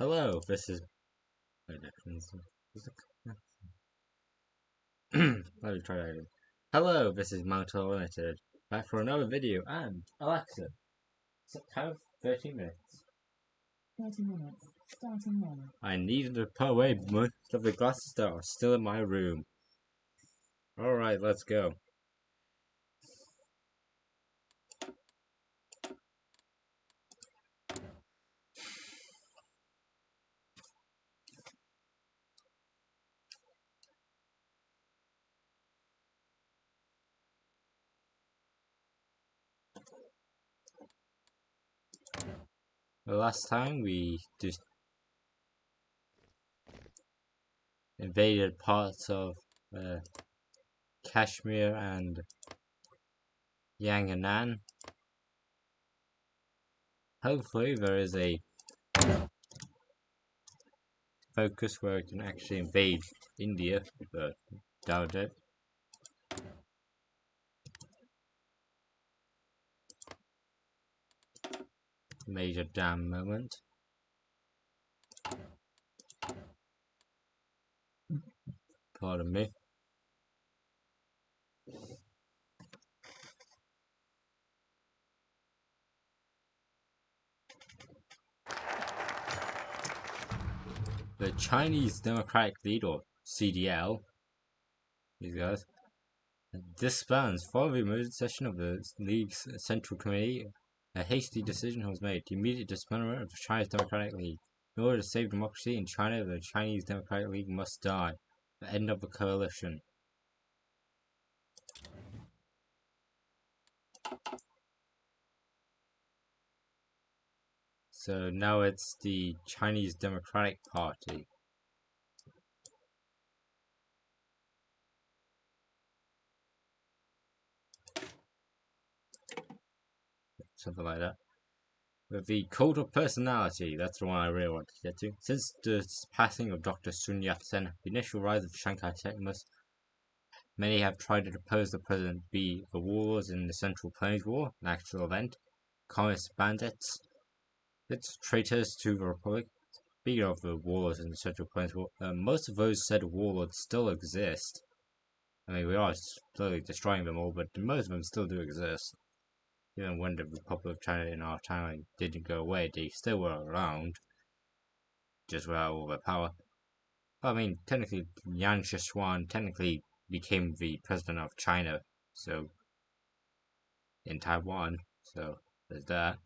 Hello, this is. Let me try that again. Hello, this is Mount Limited. Back for another video, and Alexa, have 30 minutes. 30 minutes, starting now. I needed to put away most of the glasses that are still in my room. Alright, let's go. The last time we just invaded parts of Kashmir and Yanganan. Hopefully there is a focus where we can actually invade India, but doubt it. Major damn moment. Pardon me. The Chinese Democratic League, or CDL, these guys, disbands following the emergency session of the League's Central Committee. A hasty decision was made: the immediate disbandment of the Chinese Democratic League. In order to save democracy in China, the Chinese Democratic League must die. The end of the coalition. So now it's the Chinese Democratic Party. Something like that. With the cult of personality, that's the one I really want to get to. Since the passing of Dr. Sun Yat-sen, the initial rise of Chiang Kai-shek, many have tried to depose the president, be the warlords in the Central Plains War, an actual event, communist bandits, it's traitors to the Republic. Speaking of the warlords in the Central Plains War, most of those said warlords still exist. I mean, we are slowly destroying them all, but most of them still do exist. Even when the Republic of China in our time didn't go away, they still were around, just without all their power. I mean, technically, Yan Shishwan technically became the president of China, so in Taiwan, so there's that.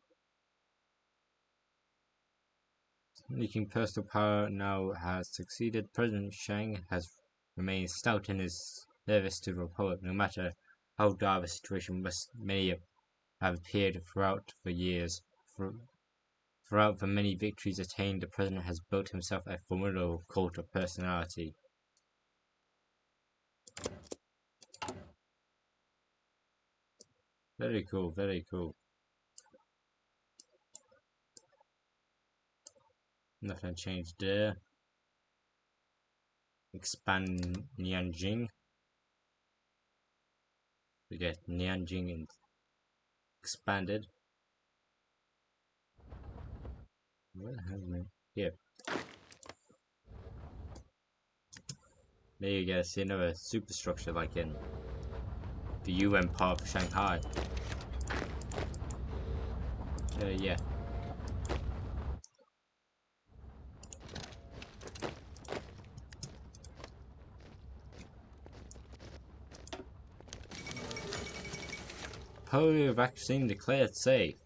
Leaking personal power now has succeeded. President Shang has remained stout in his service to the Republic, no matter how dire the situation may have appeared throughout the years. Throughout the many victories attained, the president has built himself a formidable cult of personality. Very cool, very cool. Nothing changed there. Expand Nianjing. We get Nianjing expanded. Where the hell is it? Here. There you go, see another superstructure like in the UN part of Shanghai. Yeah. Polio vaccine declared safe.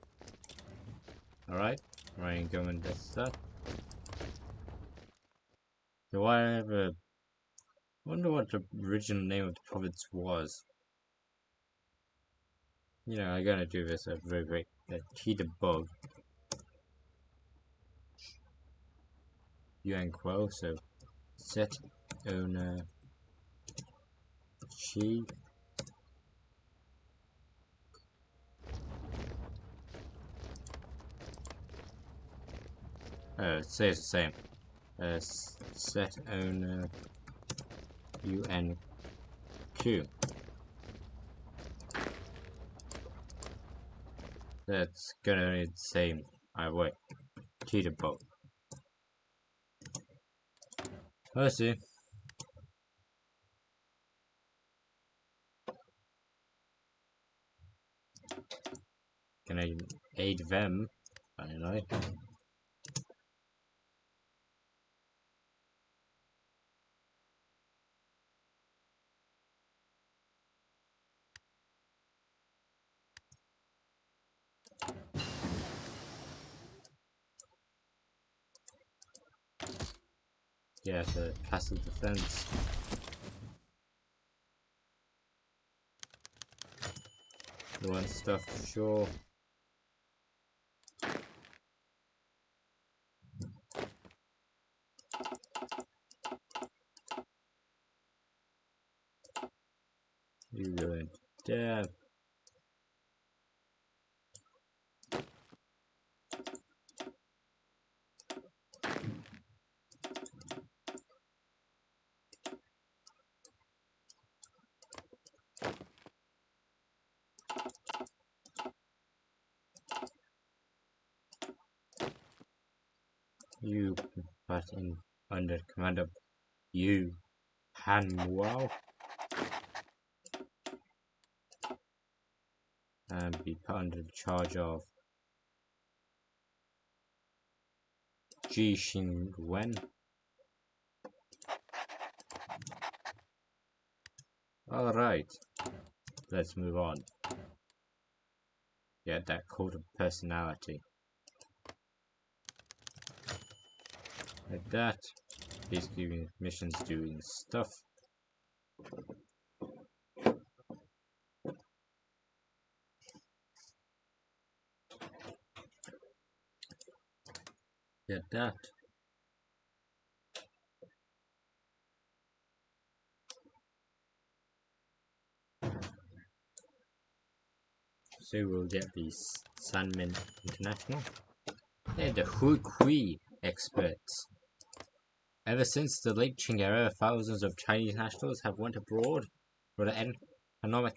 Alright, Ryan going to that. Do I ever wonder what the original name of the province was? You know, I'm gonna do this a very cheetah bug. Yuan Quo, so set owner chi. It says the same. Set owner UNQ. That's gonna be the same. I wait. Cheetah bug. I see. Can I aid them? I don't know. Yeah, the passive defense. You want stuff? Sure. You going there? You, but in under command of you, Han Wow, and be put under the charge of Ji Xing Wen. Alright, let's move on. Get that cult of personality. Like that. Basically, missions doing stuff. Get that. So we'll get the Sanmin International. They're the Hoi4 experts. Ever since the late Qing era, thousands of Chinese nationals have went abroad for the economic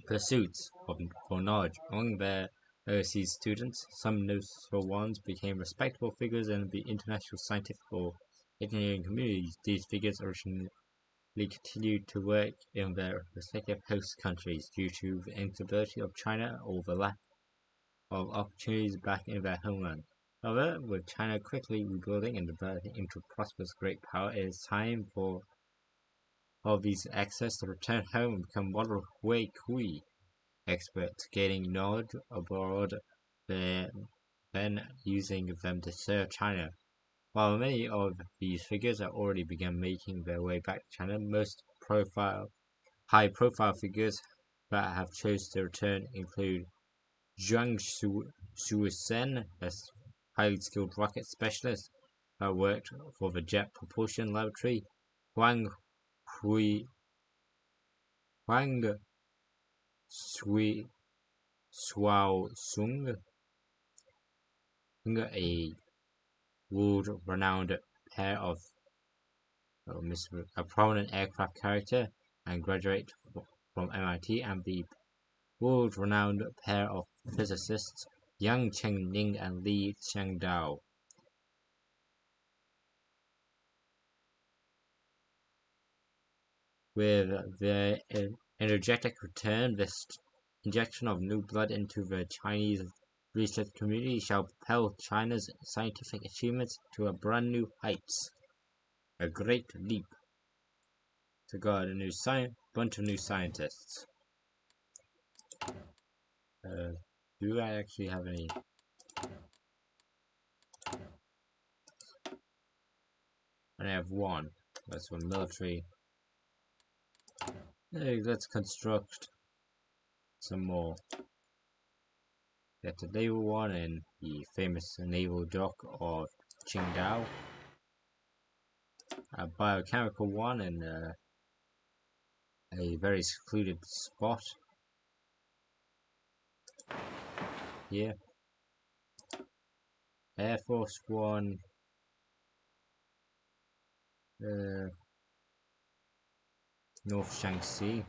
pursuits for knowledge. Among their overseas students, some notable ones became respectable figures in the international scientific or engineering communities. These figures originally continued to work in their respective host countries due to the instability of China or the lack of opportunities back in their homeland. However, with China quickly rebuilding and developing into a prosperous great power, it is time for all these access to return home and become model Hoi4 experts, gaining knowledge abroad, then using them to serve China. While many of these figures have already begun making their way back to China, most high-profile figures that have chosen to return include Zhang Shuisen, a highly skilled rocket specialist that worked for the Jet Propulsion Laboratory, Huang Shuaosung, a world-renowned pair of a prominent aircraft character and graduate from MIT, and the world-renowned pair of physicists Yang Chengning and Li Xiangdao. With their energetic return, this injection of new blood into the Chinese research community shall propel China's scientific achievements to a brand new heights. A great leap to guard a new bunch of new scientists. Do I actually have any? I have one. That's one military. Hey, let's construct some more. Get the naval one in the famous naval dock of Qingdao. A biochemical one in a very secluded spot here. Air Force One. North Shaanxi.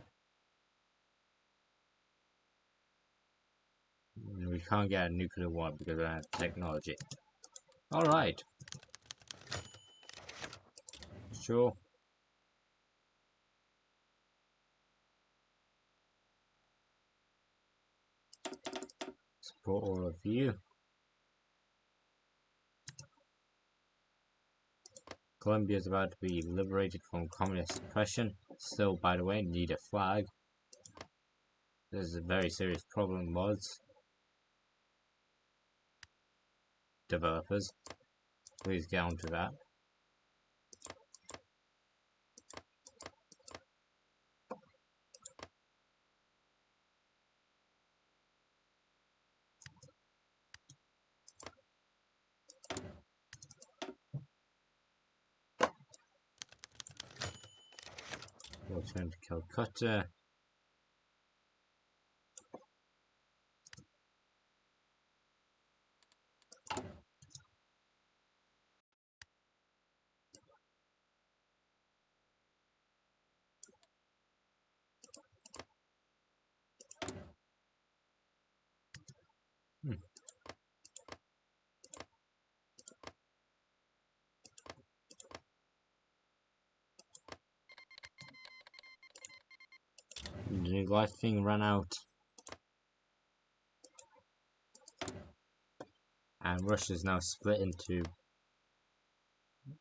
We can't get a nuclear one because I have technology. Alright. Sure. Support all of you. Colombia is about to be liberated from communist oppression. Still, by the way, need a flag. This is a very serious problem, mods. Developers, please get onto that. We'll turn to Calcutta. The new life thing ran out. And Russia's now split into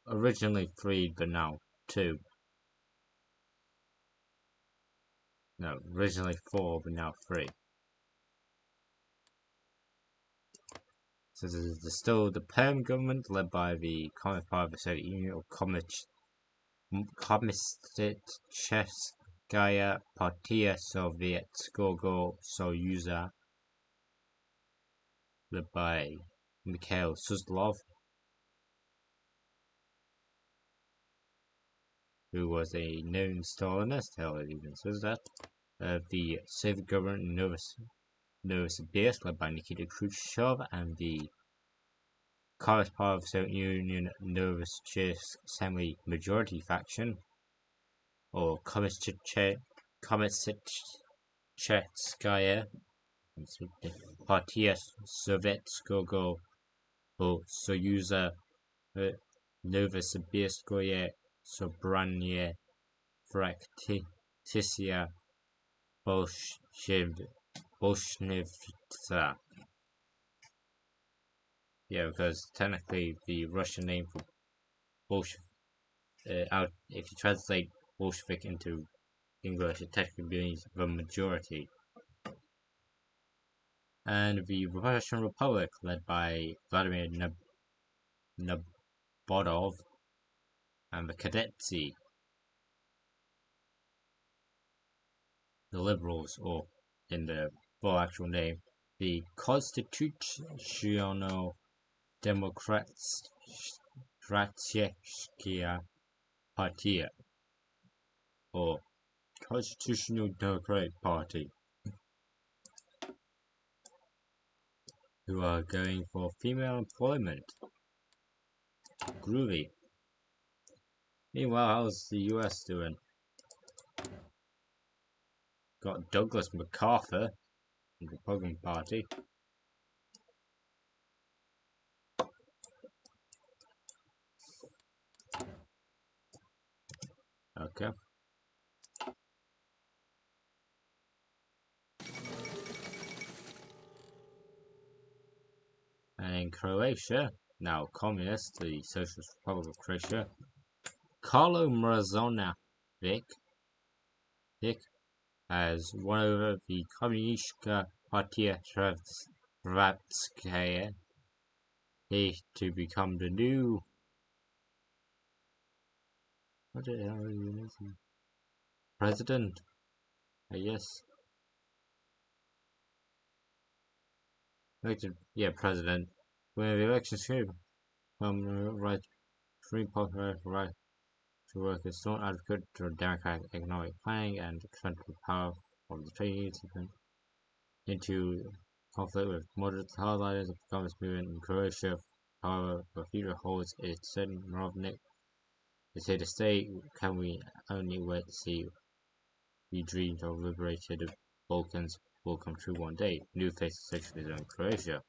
originally 3 but now 2. No, originally 4 but now 3. So there's still the Perm government led by the Communist Party of the Soviet Union or Kommunistическая партия Советского Союза led by Mikhail Suslov, who was a known Stalinist, hell it even says that. The Soviet government in Novosibirsk led by Nikita Khrushchev, and the Communist Party of the Soviet Union Novosibirsk Assembly Majority Faction, or Kommunistическая партия Советского Союза Новосибирское собрание фракция Bolshevista. Yeah, because technically the Russian name for Bolshevik, if you translate Bolshevik into English, it technically means the majority. And the Russian Republic, led by Vladimir Nabokov, and the Cadetsi, the Liberals, or in the full actual name, the Constitutional Demokratskaya Partia, or Constitutional Democratic Party, who are going for female employment. Groovy. Meanwhile, how's the US doing? Got Douglas MacArthur from the Republican Party. Okay. And in Croatia, now communist, the Socialist Republic of Croatia, Karlo Mrazovanovic has won over the Komunistička partija Hrvatske to become the new president, I guess. Elected, president. When the elections came from right, free popular right to work as strong advocate for democratic economic planning and central power of the trade unions into conflict with moderate hardliners of the communist movement in Croatia. However, the future holds a certain Rovnik. They say the state can we only wait to see the dreams of liberated Balkans will come true one day. New face of socialism in Croatia.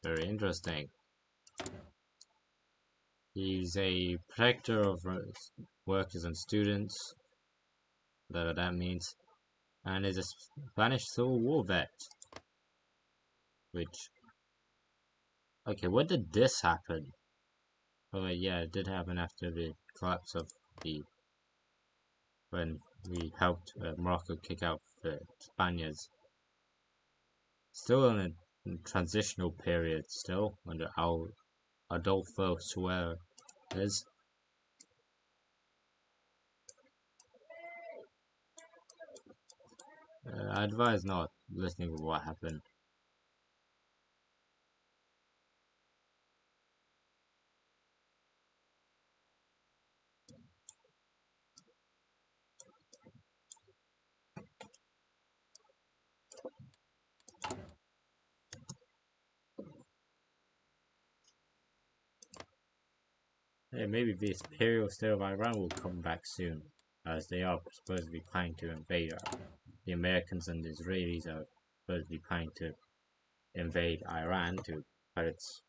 Very interesting. He's a protector of workers and students, whatever that means, and is a Spanish Civil War vet. Which, okay, when did this happen? Oh yeah, it did happen after the collapse of when we helped Morocco kick out the Spaniards. Still in a transitional period, still under Adolfo Suarez. I advise not listening to what happened. Hey, maybe the Imperial State of Iran will come back soon, as they are supposedly planning to invade. The Americans and the Israelis are supposedly planning to invade Iran to put its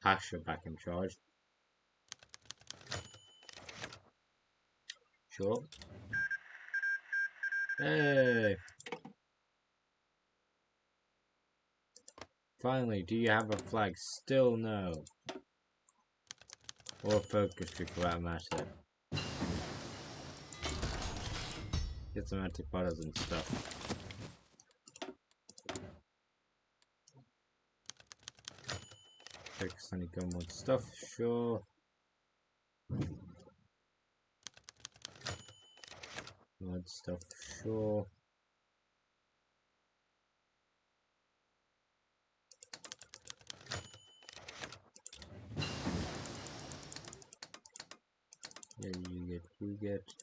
Pasha back in charge. Sure. Hey! Finally, do you have a flag? Still no. Or a focus tree for that matter. Get some antipodas and stuff. Focus on the gun mod stuff, sure. Mod stuff, sure. Yeah, you get.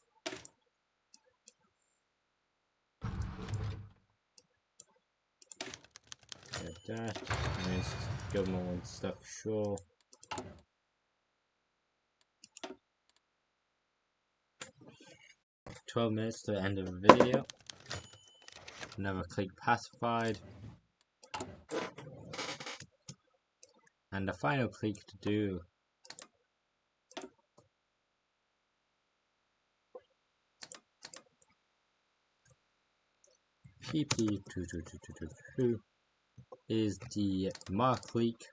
Get that. Nice. Government mod stuff, sure. "12 minutes to the end of the video. Never click pacified. And the final click to do ep13 is the mark leak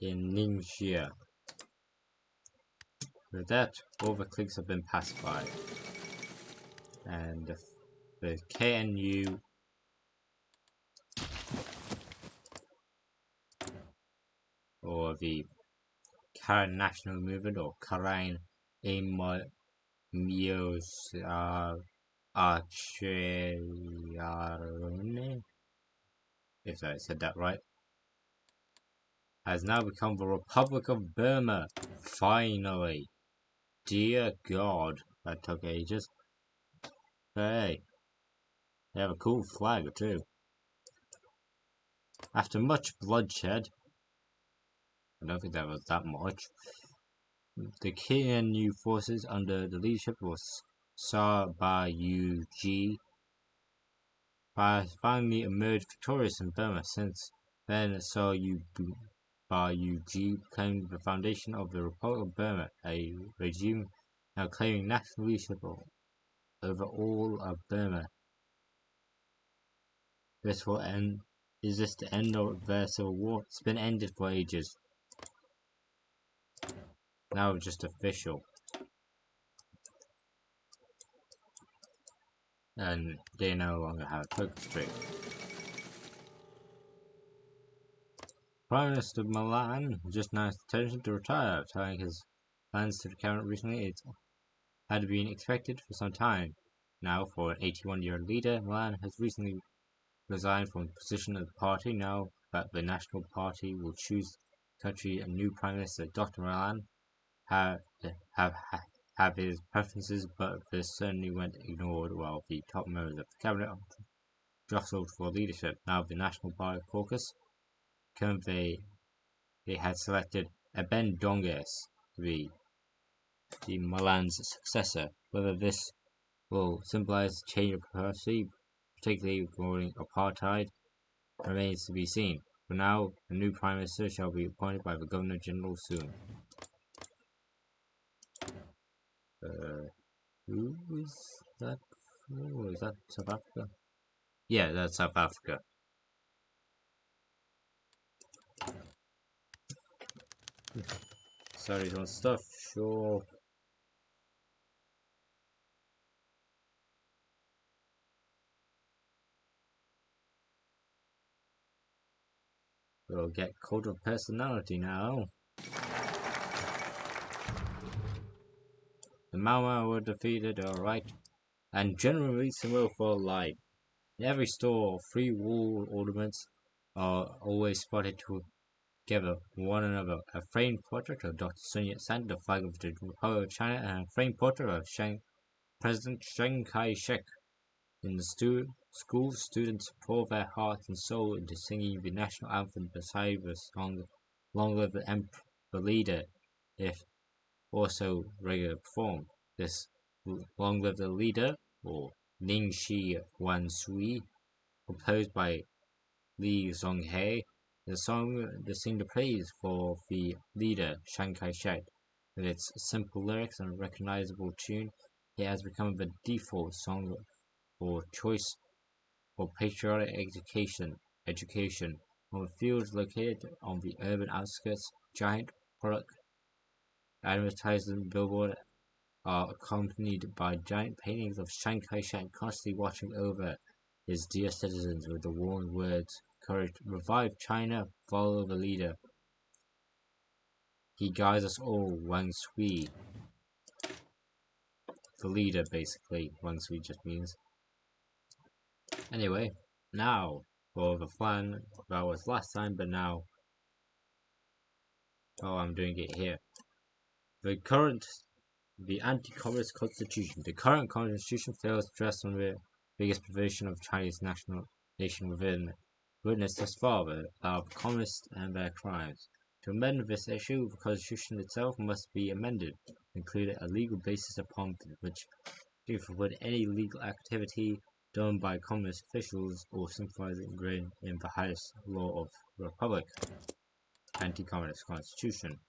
in Ningxia. With that, all the clicks have been pacified. And the KNU or the Karen National Movement or Karen Emios Archearone, if I said that right, has now become the Republic of Burma. Finally. Dear God, that took ages. Hey, they have a cool flag too. After much bloodshed, I don't think that was that much, the KNU forces under the leadership of Sa-Ba-Yu-Ji finally emerged victorious in Burma. Since then, Sa-Ba-Yu-Ji claimed the foundation of the Republic of Burma, a regime now claiming national leadership over all of Burma. This will end. Is this the end of their civil war? It's been ended for ages. Now it's just official. And they no longer have a focus tree. Prime Minister Milan just announced intention to retire, telling his plans to the cabinet recently. It had been expected for some time now for an 81-year leader. Milan has recently resigned from the position of the party. Now that the National Party will choose the country a new Prime Minister, Dr. Milan have his preferences, but this certainly went ignored while the top members of the cabinet jostled for leadership. Now the National Party caucus they had selected Eben Donges to be the Milan's successor. Whether this will symbolize a change of policy, particularly regarding apartheid, remains to be seen. For now, a new Prime Minister shall be appointed by the Governor General soon. Who is that? Oh, is that South Africa? Yeah, that's South Africa. Sorry, on stuff, sure. We'll get cult of personality now. The Mau Mau were defeated, alright. And General Reasonable for life. In every store, 3 wall ornaments are always spotted together with one another. A framed portrait of Dr. Sun Yat-sen, the flag of the Republic of China, and a framed portrait of President Chiang Kai-shek. In the schools, students pour their heart and soul into singing the national anthem beside the song "Long Live the Leader," if also regularly performed. This "Long Live the Leader" or "Ning Shi Wan Sui," composed by Li Zhonghe, is a song to sing the praise for the leader Chiang Kai-shek. With its simple lyrics and recognizable tune, it has become the default song for choice for patriotic education. On the fields located on the urban outskirts, giant product advertising billboards are accompanied by giant paintings of Chiang Kai-shek constantly watching over his dear citizens with the warm words, "Courage, revive China, follow the leader. He guides us all, Wang Sui." The leader, basically, Wang Sui just means. Anyway, now for the plan that was last time, but now, oh, I'm doing it here. The anti-communist constitution. The current constitution fails to address one of the biggest perversion of Chinese nation within witnessed thus far, that of communists and their crimes. To amend this issue, the constitution itself must be amended to include a legal basis upon which to forbid any legal activity done by communist officials or sympathizing in the highest law of the Republic. Anti-communist constitution.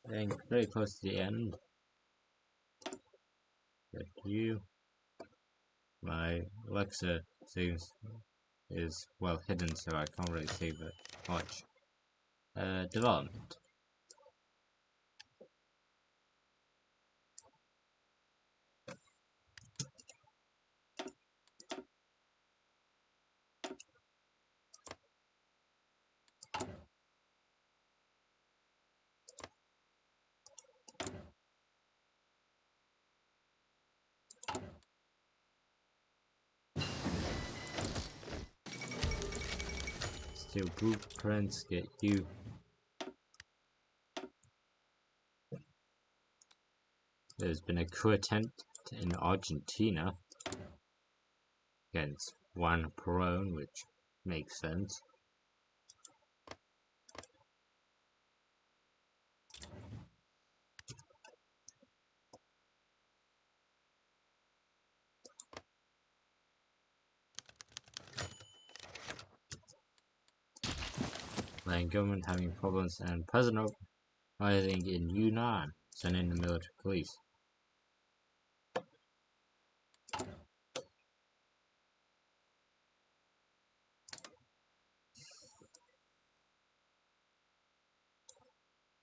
Getting very close to the end. But my Alexa is well hidden, so I can't really see that much. Development. Still blueprints get you. There's been a coup attempt in Argentina against Juan Perón, which makes sense. Land government having problems and president rising in Yunnan, sending the military police.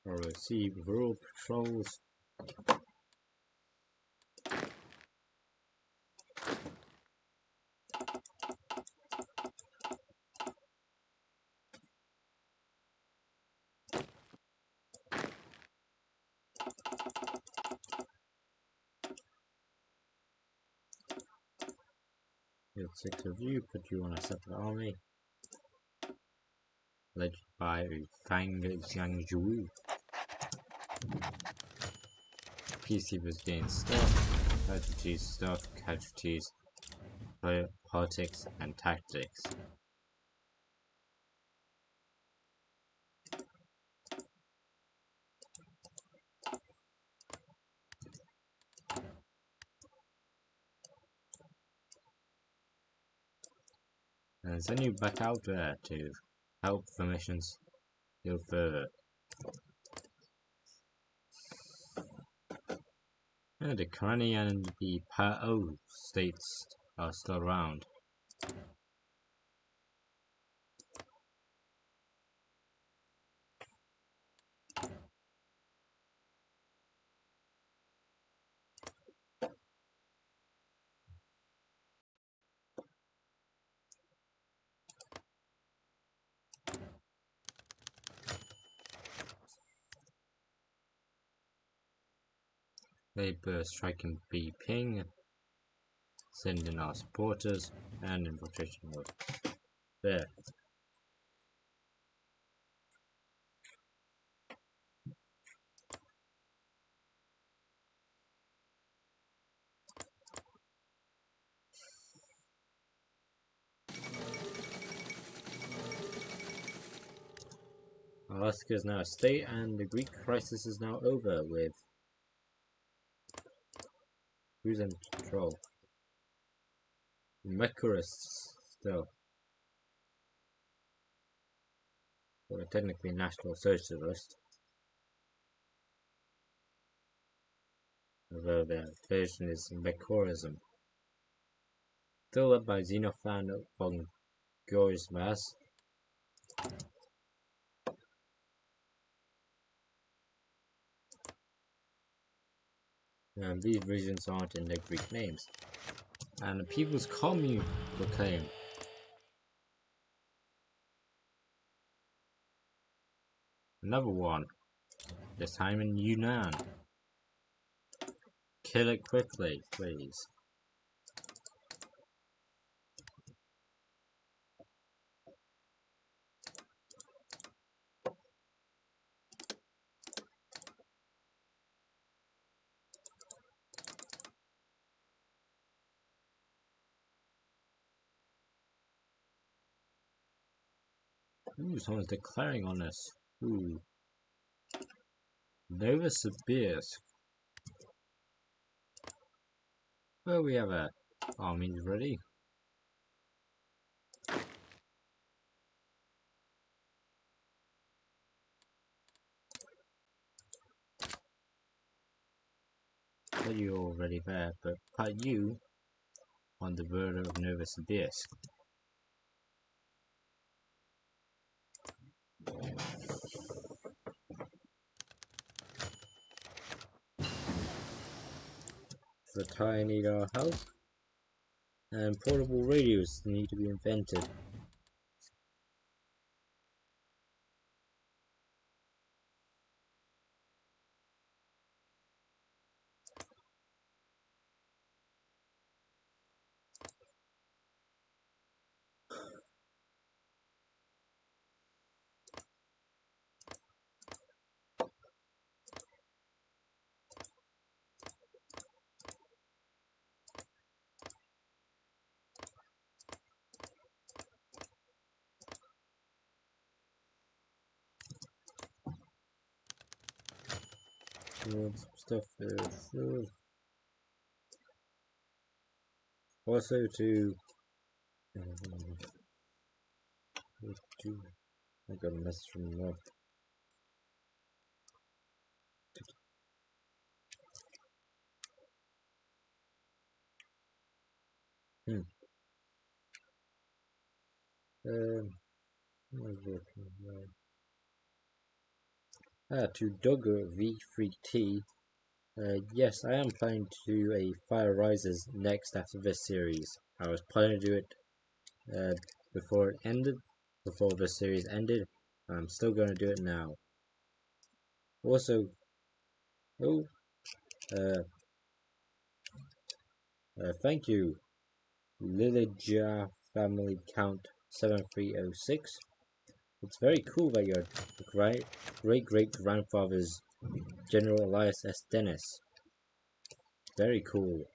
Or receive rural patrols. Field 6 of you, put you on a separate army. Led by Fang Jiangzhu. Peacekeepers gain stuff, casualties, politics, and tactics. and send you back out there to help the missions go further. And the Karani and the Pa'o states are still around. They burst striking Ping, sending our supporters and infiltration mode. There. Alaska is now a state, and the Greek crisis is now over with who's in control? Mecharists still. Well, they're technically National Socialist, although their version is Mechorism. Still led by Xenophon von Gorismas. And these regions aren't in their Greek names. And the People's Commune proclaimed. Another one, this time in Yunnan. Kill it quickly, please. Ooh, someone's declaring on us. Ooh. Novosibirsk. Well, we have our armies ready. Put you already there, but put you on the border of Novosibirsk. The Thai need our help, and portable radios need to be invented. Stuff also to I got a message from the north. To Dogger V3T. Yes, I am planning to do a Fire Rises next after this series. I was planning to do it before it ended, before this series ended. I'm still going to do it now. Also, thank you, Lilija Family Count 7306. It's very cool that your great-great-grandfather's General Elias S. Dennis. Very cool.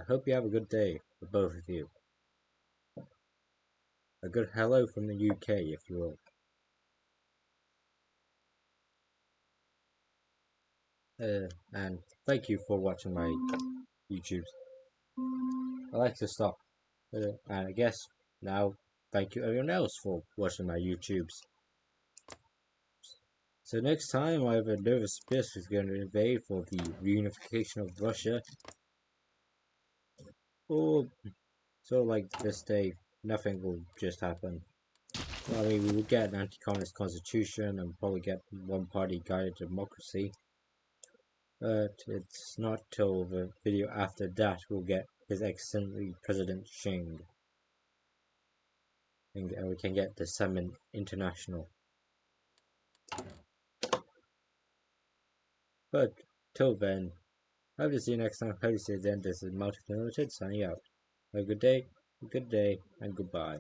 Hope you have a good day, for both of you. A good hello from the UK, if you will. And thank you for watching my YouTubes. I like to stop, and I guess now thank you everyone else for watching my YouTubes. So next time I have a nervous bitch who's going to invade for the reunification of Russia, or so like this day, nothing will just happen. I mean, we will get an anti-communist constitution and probably get one-party guided democracy, but it's not till the video after that we'll get His Excellency President Xing, and we can get the Summon International. But till then, hope to see you next time. Hope to see you then. This is Multi Limited signing out. Have a good day, and goodbye.